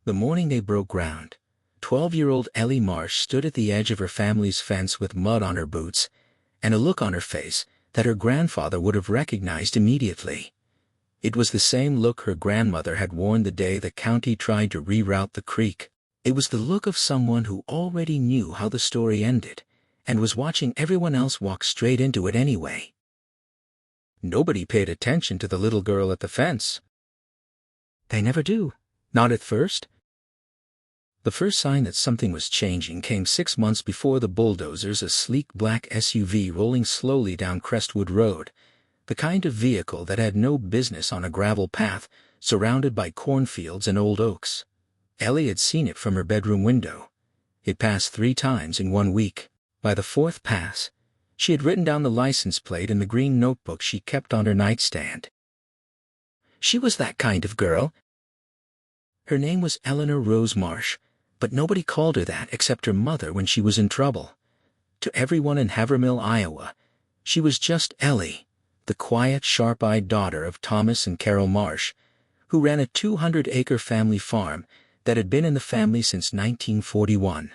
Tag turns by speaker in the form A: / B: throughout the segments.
A: The morning they broke ground, 12-year-old Ellie Marsh stood at the edge of her family's fence with mud on her boots and a look on her face that her grandfather would have recognized immediately. It was the same look her grandmother had worn the day the county tried to reroute the creek. It was the look of someone who already knew how the story ended and was watching everyone else walk straight into it anyway. Nobody paid attention to the little girl at the fence. They never do. Not at first. The first sign that something was changing came 6 months before the bulldozers, a sleek black SUV rolling slowly down Crestwood Road, the kind of vehicle that had no business on a gravel path surrounded by cornfields and old oaks. Ellie had seen it from her bedroom window. It passed 3 times in 1 week. By the 4th pass, she had written down the license plate in the green notebook she kept on her nightstand. She was that kind of girl. Her name was Eleanor Rose Marsh, but nobody called her that except her mother when she was in trouble. To everyone in Havermill, Iowa, she was just Ellie, the quiet, sharp-eyed daughter of Thomas and Carol Marsh, who ran a 200-acre family farm that had been in the family since 1941.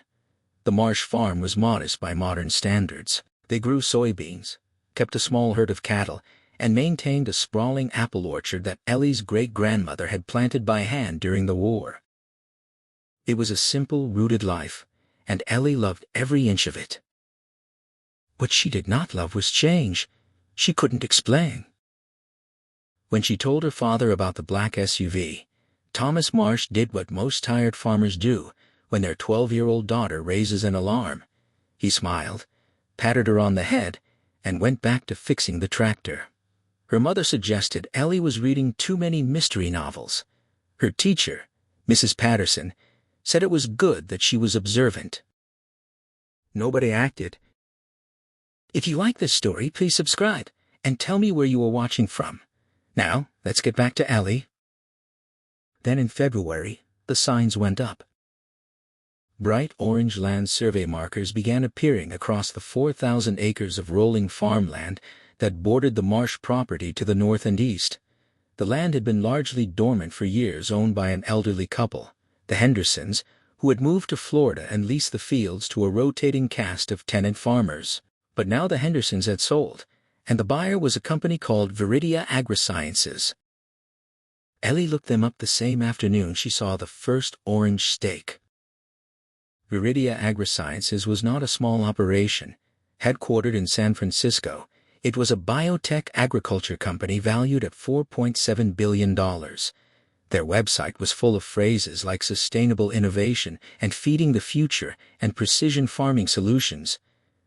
A: The Marsh farm was modest by modern standards. They grew soybeans, kept a small herd of cattle, and maintained a sprawling apple orchard that Ellie's great-grandmother had planted by hand during the war. It was a simple, rooted life, and Ellie loved every inch of it. What she did not love was change. She couldn't explain. When she told her father about the black SUV, Thomas Marsh did what most tired farmers do when their 12-year-old daughter raises an alarm. He smiled, patted her on the head, and went back to fixing the tractor. Her mother suggested Ellie was reading too many mystery novels. Her teacher, Mrs. Patterson, said it was good that she was observant. Nobody acted. If you like this story, please subscribe and tell me where you are watching from. Now, let's get back to Ellie. Then in February, the signs went up. Bright orange land survey markers began appearing across the 4,000 acres of rolling farmland that bordered the Marsh property to the north and east. The land had been largely dormant for years, owned by an elderly couple, the Hendersons, who had moved to Florida and leased the fields to a rotating cast of tenant farmers. But now the Hendersons had sold, and the buyer was a company called Viridia Agrisciences. Ellie looked them up the same afternoon she saw the first orange stake. Viridia Agrisciences was not a small operation. Headquartered in San Francisco, it was a biotech agriculture company valued at $4.7 billion. Their website was full of phrases like sustainable innovation and feeding the future and precision farming solutions.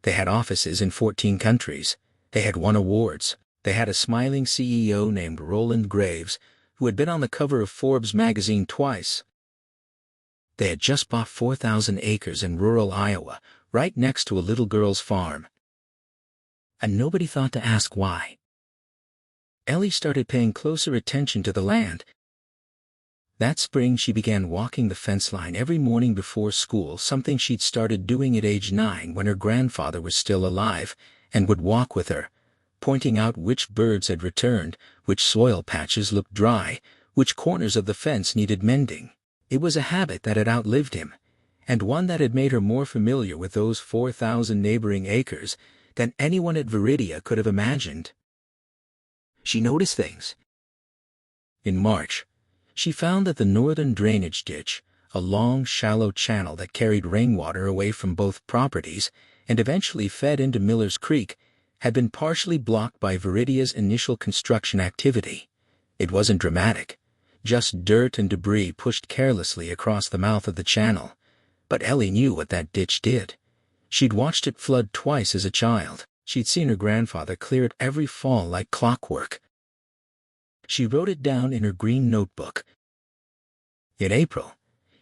A: They had offices in 14 countries. They had won awards. They had a smiling CEO named Roland Graves, who had been on the cover of Forbes magazine twice. They had just bought 4,000 acres in rural Iowa, right next to a little girl's farm. And nobody thought to ask why. Ellie started paying closer attention to the land. That spring she began walking the fence line every morning before school, something she'd started doing at age 9 when her grandfather was still alive, and would walk with her, pointing out which birds had returned, which soil patches looked dry, which corners of the fence needed mending. It was a habit that had outlived him, and one that had made her more familiar with those 4,000 neighboring acres than anyone at Viridia could have imagined. She noticed things. In March, she found that the northern drainage ditch, a long, shallow channel that carried rainwater away from both properties and eventually fed into Miller's Creek, had been partially blocked by Viridia's initial construction activity. It wasn't dramatic, just dirt and debris pushed carelessly across the mouth of the channel. But Ellie knew what that ditch did. She'd watched it flood twice as a child. She'd seen her grandfather clear it every fall like clockwork. She wrote it down in her green notebook. In April,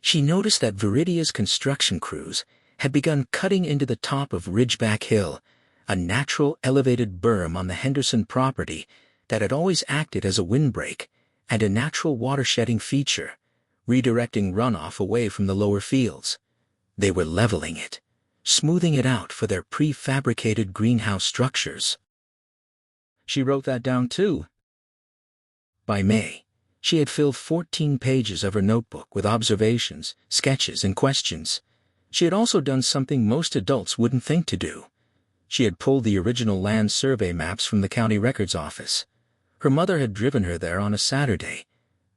A: she noticed that Viridia's construction crews had begun cutting into the top of Ridgeback Hill, a natural elevated berm on the Henderson property that had always acted as a windbreak and a natural water-shedding feature, redirecting runoff away from the lower fields. They were leveling it, smoothing it out for their prefabricated greenhouse structures. She wrote that down too. By May, She had filled 14 pages of her notebook with observations, sketches, and questions. She had also done something most adults wouldn't think to do. She had pulled the original land survey maps from the county records office. Her mother had driven her there on a Saturday,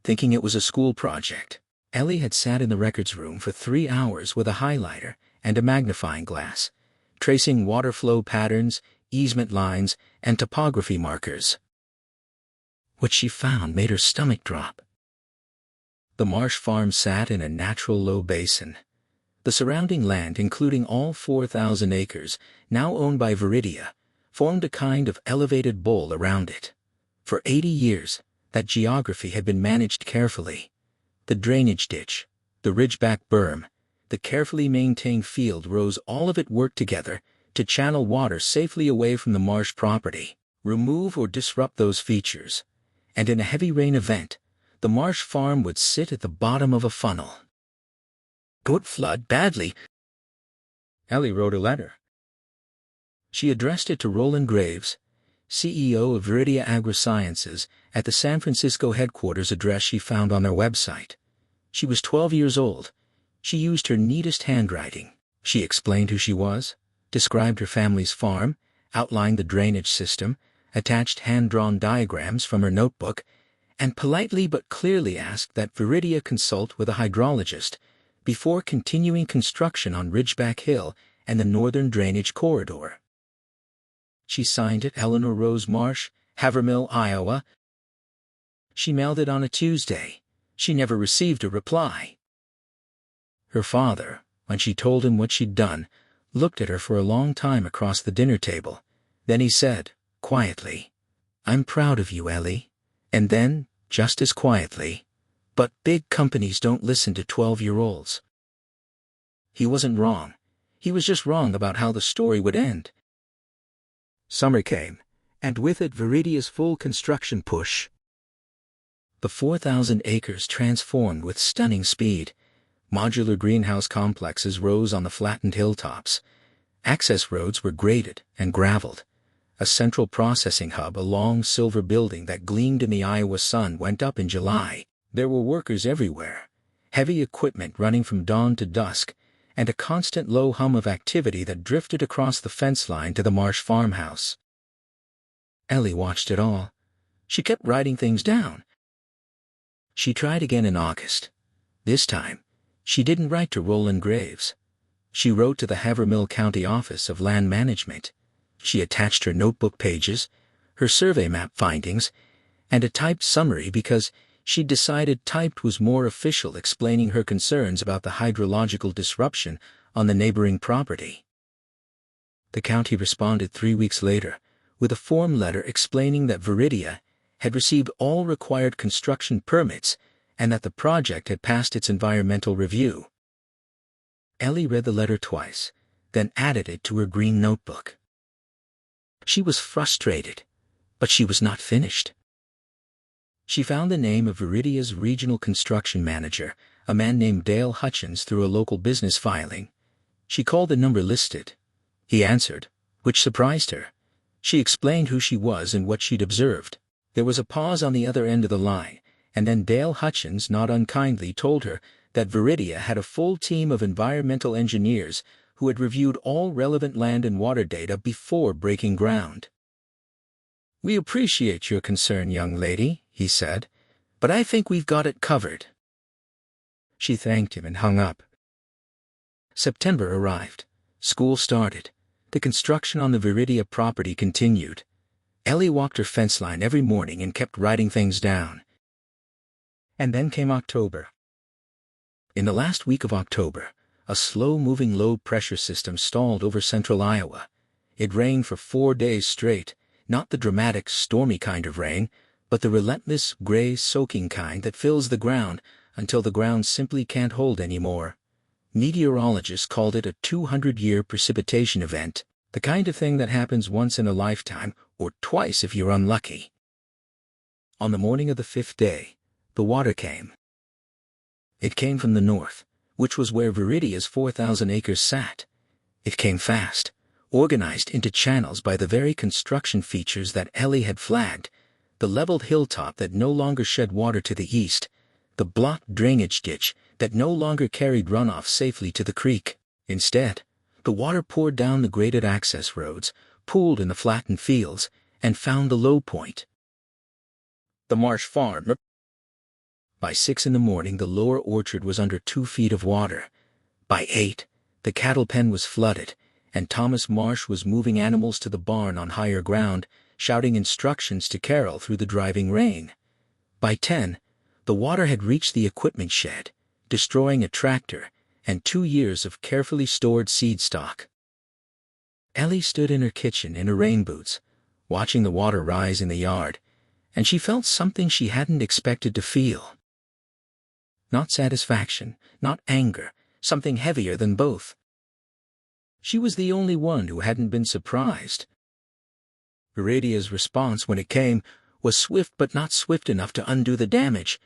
A: thinking it was a school project. Ellie had sat in the records room for 3 hours with a highlighter and a magnifying glass, tracing water flow patterns, easement lines, and topography markers. What she found made her stomach drop. The Marsh farm sat in a natural low basin. The surrounding land, including all 4,000 acres, now owned by Viridia, formed a kind of elevated bowl around it. For 80 years, that geography had been managed carefully. The drainage ditch, the ridgeback berm, the carefully maintained field rows, all of it worked together to channel water safely away from the Marsh property, remove or disrupt those features, and in a heavy rain event, the Marsh farm would sit at the bottom of a funnel. It would flood badly. Ellie wrote a letter. She addressed it to Roland Graves, CEO of Viridia Agrisciences, at the San Francisco headquarters address she found on their website. She was 12 years old. She used her neatest handwriting. She explained who she was, described her family's farm, outlined the drainage system, attached hand-drawn diagrams from her notebook, and politely but clearly asked that Viridia consult with a hydrologist before continuing construction on Ridgeback Hill and the northern drainage corridor. She signed it Eleanor Rose Marsh, Havermill, Iowa. She mailed it on a Tuesday. She never received a reply. Her father, when she told him what she'd done, looked at her for a long time across the dinner table. Then he said, quietly, "I'm proud of you, Ellie." And then, just as quietly, "But big companies don't listen to 12-year-olds." He wasn't wrong. He was just wrong about how the story would end. Summer came, and with it Viridia's full construction push. The 4,000 acres transformed with stunning speed. Modular greenhouse complexes rose on the flattened hilltops. Access roads were graded and graveled. A central processing hub, a long silver building that gleamed in the Iowa sun, went up in July. There were workers everywhere, heavy equipment running from dawn to dusk, and a constant low hum of activity that drifted across the fence line to the Marsh farmhouse. Ellie watched it all. She kept writing things down. She tried again in August. This time, she didn't write to Roland Graves. She wrote to the Havermill County Office of Land Management. She attached her notebook pages, her survey map findings, and a typed summary because she'd decided typed was more official, explaining her concerns about the hydrological disruption on the neighboring property. The county responded 3 weeks later with a form letter explaining that Viridia had received all required construction permits and that the project had passed its environmental review. Ellie read the letter twice, then added it to her green notebook. She was frustrated, but she was not finished. She found the name of Viridia's regional construction manager, a man named Dale Hutchins, through a local business filing. She called the number listed. He answered, which surprised her. She explained who she was and what she'd observed. There was a pause on the other end of the line, and then Dale Hutchins not unkindly told her that Viridia had a full team of environmental engineers who had reviewed all relevant land and water data before breaking ground. "We appreciate your concern, young lady," he said, "but I think we've got it covered." She thanked him and hung up. September arrived. School started. The construction on the Viridia property continued. Ellie walked her fence line every morning and kept writing things down. And then came October. In the last week of October, a slow-moving low-pressure system stalled over central Iowa. It rained for 4 days straight, not the dramatic, stormy kind of rain, but the relentless, gray, soaking kind that fills the ground until the ground simply can't hold anymore. Meteorologists called it a 200-year precipitation event, the kind of thing that happens once in a lifetime, or twice if you're unlucky. On the morning of the 5th day, the water came. It came from the north, which was where Viridia's 4,000 acres sat. It came fast, organized into channels by the very construction features that Ellie had flagged, the leveled hilltop that no longer shed water to the east, the blocked drainage ditch that no longer carried runoff safely to the creek. Instead, the water poured down the graded access roads, pooled in the flattened fields, and found the low point. The Marsh farm. By 6 in the morning, the lower orchard was under 2 feet of water. By 8, the cattle pen was flooded, and Thomas Marsh was moving animals to the barn on higher ground, shouting instructions to Carol through the driving rain. By 10, the water had reached the equipment shed, destroying a tractor and 2 years of carefully stored seed stock. Ellie stood in her kitchen in her rain boots, watching the water rise in the yard, and she felt something she hadn't expected to feel. Not satisfaction, not anger, something heavier than both. She was the only one who hadn't been surprised. Viridia's response when it came was swift but not swift enough to undo the damage.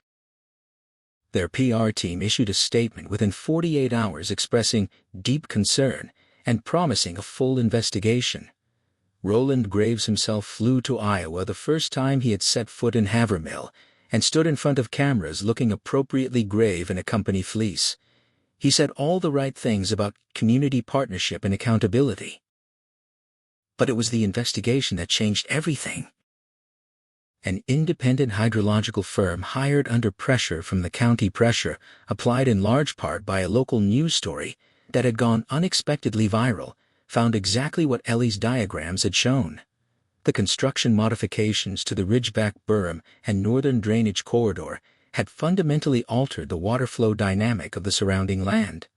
A: Their PR team issued a statement within 48 hours expressing deep concern and promising a full investigation. Roland Graves himself flew to Iowa the first time he had set foot in Havermill and stood in front of cameras looking appropriately grave in a company fleece. He said all the right things about community partnership and accountability. But it was the investigation that changed everything. An independent hydrological firm hired under pressure from the county, pressure applied in large part by a local news story that had gone unexpectedly viral, found exactly what Ellie's diagrams had shown. The construction modifications to the Ridgeback berm and northern drainage corridor had fundamentally altered the water flow dynamic of the surrounding land.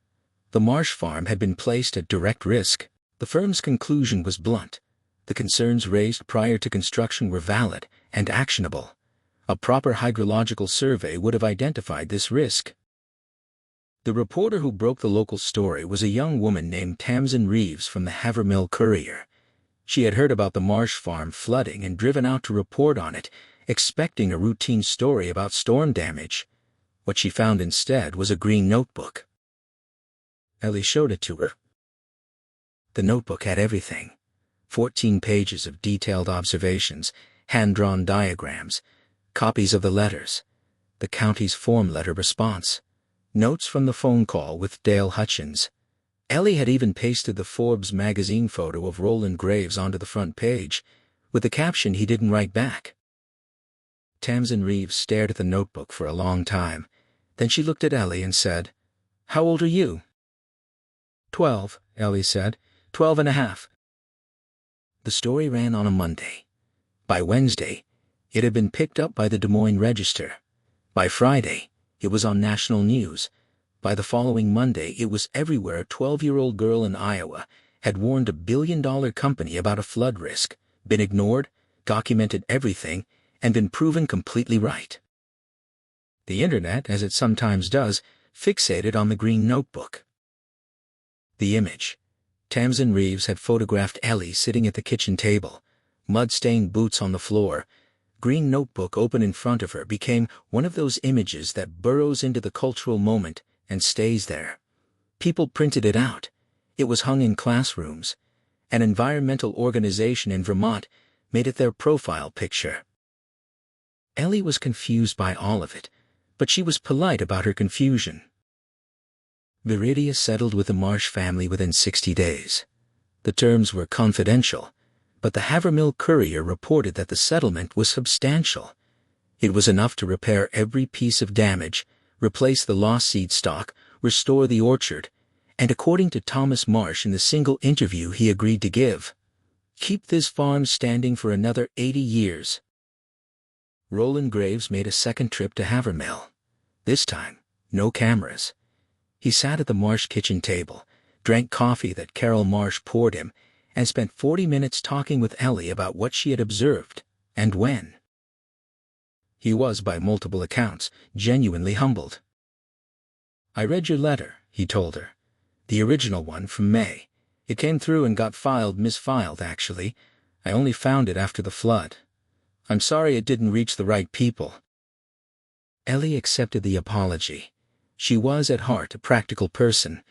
A: The Marsh farm had been placed at direct risk. The firm's conclusion was blunt. The concerns raised prior to construction were valid and actionable. A proper hydrological survey would have identified this risk. The reporter who broke the local story was a young woman named Tamsin Reeves from the Havermill Courier. She had heard about the Marsh farm flooding and driven out to report on it, expecting a routine story about storm damage. What she found instead was a green notebook. Ellie showed it to her. The notebook had everything. 14 pages of detailed observations, hand-drawn diagrams, copies of the letters, the county's form letter response, notes from the phone call with Dale Hutchins. Ellie had even pasted the Forbes magazine photo of Roland Graves onto the front page, with the caption he didn't write back. Tamsin Reeves stared at the notebook for a long time. Then she looked at Ellie and said, "How old are you?" 12, Ellie said. 12 and a half. The story ran on a Monday. By Wednesday, it had been picked up by the Des Moines Register. By Friday, it was on national news. By the following Monday, it was everywhere. A 12-year-old girl in Iowa had warned a billion-dollar company about a flood risk, been ignored, documented everything, and been proven completely right. The internet, as it sometimes does, fixated on the green notebook. The image. Tamsin Reeves had photographed Ellie sitting at the kitchen table, mud-stained boots on the floor. Green notebook open in front of her became one of those images that burrows into the cultural moment and stays there. People printed it out. It was hung in classrooms. An environmental organization in Vermont made it their profile picture. Ellie was confused by all of it, but she was polite about her confusion. Viridia settled with the Marsh family within 60 days. The terms were confidential, but the Havermill Courier reported that the settlement was substantial. It was enough to repair every piece of damage, replace the lost seed stock, restore the orchard, and according to Thomas Marsh in the single interview he agreed to give, keep this farm standing for another 80 years. Roland Graves made a second trip to Havermill. This time, no cameras. He sat at the Marsh kitchen table, drank coffee that Carol Marsh poured him, and spent 40 minutes talking with Ellie about what she had observed and when. He was, by multiple accounts, genuinely humbled. "I read your letter," he told her. "The original one from May. It came through and got misfiled actually. I only found it after the flood. I'm sorry it didn't reach the right people." Ellie accepted the apology. She was, at heart, a practical person.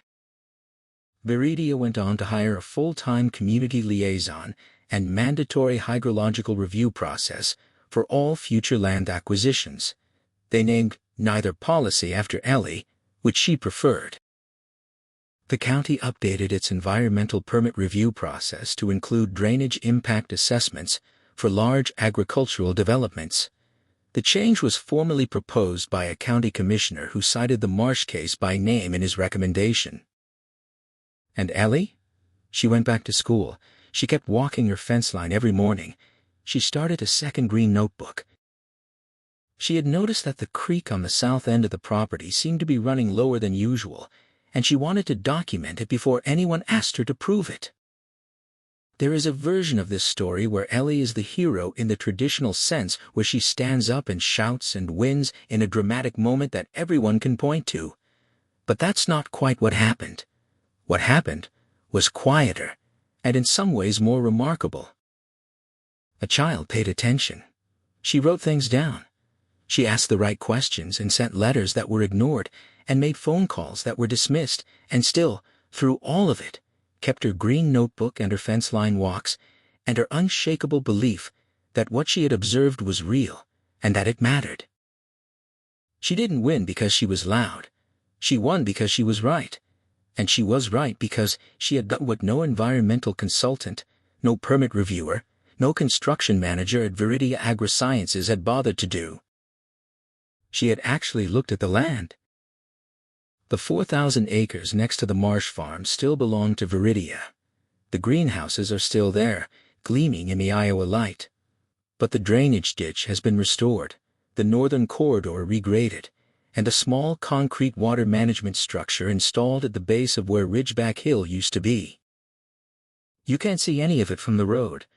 A: Viridia went on to hire a full-time community liaison and mandatory hydrological review process for all future land acquisitions. They named neither policy after Ellie, which she preferred. The county updated its environmental permit review process to include drainage impact assessments for large agricultural developments. The change was formally proposed by a county commissioner who cited the Marsh case by name in his recommendation. And Ellie? She went back to school. She kept walking her fence line every morning. She started a second green notebook. She had noticed that the creek on the south end of the property seemed to be running lower than usual, and she wanted to document it before anyone asked her to prove it. There is a version of this story where Ellie is the hero in the traditional sense, where she stands up and shouts and wins in a dramatic moment that everyone can point to. But that's not quite what happened. What happened was quieter, and in some ways more remarkable. A child paid attention. She wrote things down. She asked the right questions and sent letters that were ignored and made phone calls that were dismissed, and still, through all of it, kept her green notebook and her fence line walks and her unshakable belief that what she had observed was real and that it mattered. She didn't win because she was loud. She won because she was right. And she was right because she had done what no environmental consultant, no permit reviewer, no construction manager at Viridia Agrisciences had bothered to do. She had actually looked at the land. The 4,000 acres next to the Marsh farm still belong to Viridia. The greenhouses are still there, gleaming in the Iowa light. But the drainage ditch has been restored, the northern corridor regraded, and a small concrete water management structure installed at the base of where Ridgeback Hill used to be. You can't see any of it from the road.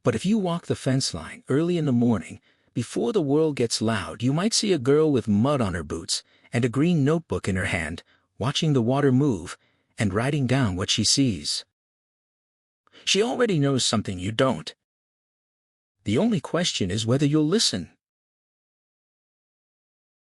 A: But if you walk the fence line early in the morning, before the world gets loud, you might see a girl with mud on her boots and a green notebook in her hand, watching the water move and writing down what she sees. She already knows something you don't. The only question is whether you'll listen.